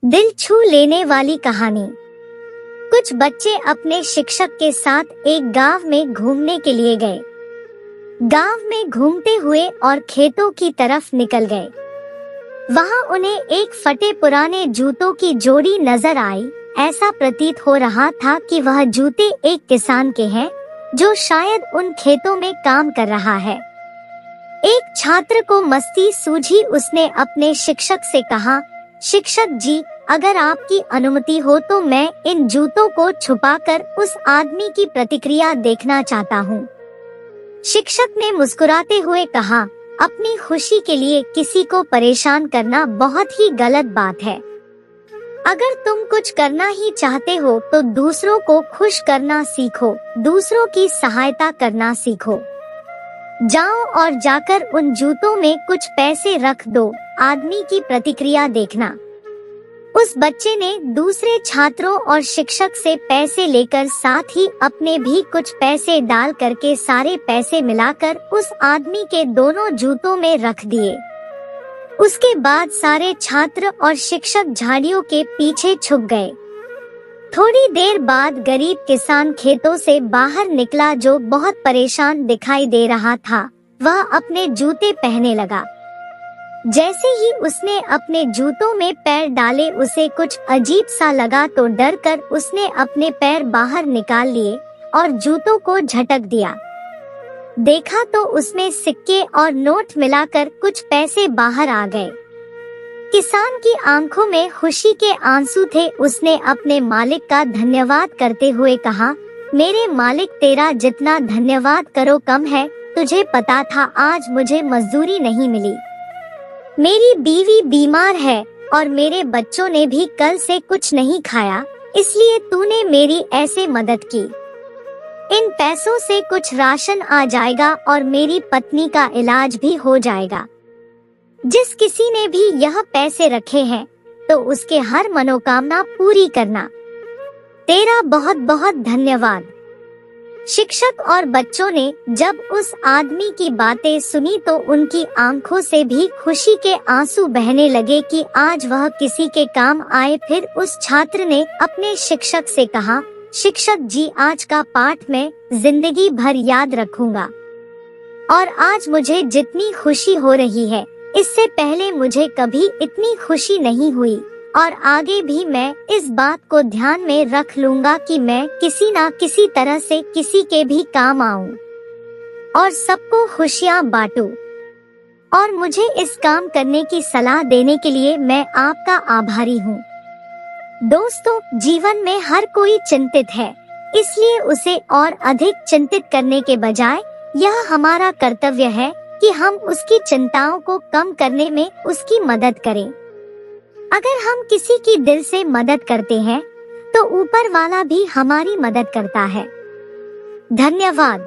दिल छू लेने वाली कहानी। कुछ बच्चे अपने शिक्षक के साथ एक गांव में घूमने के लिए गए। गांव में घूमते हुए और खेतों की तरफ निकल गए। वहां उन्हें एक फटे पुराने जूतों की जोड़ी नजर आई। ऐसा प्रतीत हो रहा था कि वह जूते एक किसान के हैं, जो शायद उन खेतों में काम कर रहा है। एक छात्र को मस्ती सूझी। उसने अपने शिक्षक से कहा, शिक्षक जी, अगर आपकी अनुमति हो तो मैं इन जूतों को छुपाकर उस आदमी की प्रतिक्रिया देखना चाहता हूँ। शिक्षक ने मुस्कुराते हुए कहा, अपनी खुशी के लिए किसी को परेशान करना बहुत ही गलत बात है। अगर तुम कुछ करना ही चाहते हो तो दूसरों को खुश करना सीखो, दूसरों की सहायता करना सीखो। जाओ और जाकर उन जूतों में कुछ पैसे रख दो, आदमी की प्रतिक्रिया देखना। उस बच्चे ने दूसरे छात्रों और शिक्षक से पैसे लेकर साथ ही अपने भी कुछ पैसे डाल करके सारे पैसे मिलाकर उस आदमी के दोनों जूतों में रख दिए। उसके बाद सारे छात्र और शिक्षक झाड़ियों के पीछे छुप गए। थोड़ी देर बाद गरीब किसान खेतों से बाहर निकला, जो बहुत परेशान दिखाई दे रहा था। वह अपने जूते पहनने लगा। जैसे ही उसने अपने जूतों में पैर डाले, उसे कुछ अजीब सा लगा तो डर कर उसने अपने पैर बाहर निकाल लिए और जूतों को झटक दिया। देखा तो उसमें सिक्के और नोट मिलाकर कुछ पैसे बाहर आ गए। किसान की आंखों में खुशी के आंसू थे। उसने अपने मालिक का धन्यवाद करते हुए कहा, मेरे मालिक, तेरा जितना धन्यवाद करो कम है। तुझे पता था आज मुझे मजदूरी नहीं मिली। मेरी बीवी बीमार है और मेरे बच्चों ने भी कल से कुछ नहीं खाया, इसलिए तूने मेरी ऐसे मदद की। इन पैसों से कुछ राशन आ जाएगा और मेरी पत्नी का इलाज भी हो जाएगा। जिस किसी ने भी यह पैसे रखे हैं तो उसके हर मनोकामना पूरी करना। तेरा बहुत बहुत धन्यवाद। शिक्षक और बच्चों ने जब उस आदमी की बातें सुनी तो उनकी आंखों से भी खुशी के आंसू बहने लगे कि आज वह किसी के काम आए। फिर उस छात्र ने अपने शिक्षक से कहा, शिक्षक जी, आज का पाठ मैं जिंदगी भर याद रखूंगा। और आज मुझे जितनी खुशी हो रही है, इससे पहले मुझे कभी इतनी खुशी नहीं हुई। और आगे भी मैं इस बात को ध्यान में रख लूंगा कि मैं किसी ना किसी तरह से किसी के भी काम आऊं और सबको खुशियां बांटूं। और मुझे इस काम करने की सलाह देने के लिए मैं आपका आभारी हूं। दोस्तों, जीवन में हर कोई चिंतित है, इसलिए उसे और अधिक चिंतित करने के बजाय यह हमारा कर्तव्य है कि हम उसकी चिंताओं को कम करने में उसकी मदद करें। अगर हम किसी की दिल से मदद करते हैं तो ऊपर वाला भी हमारी मदद करता है। धन्यवाद।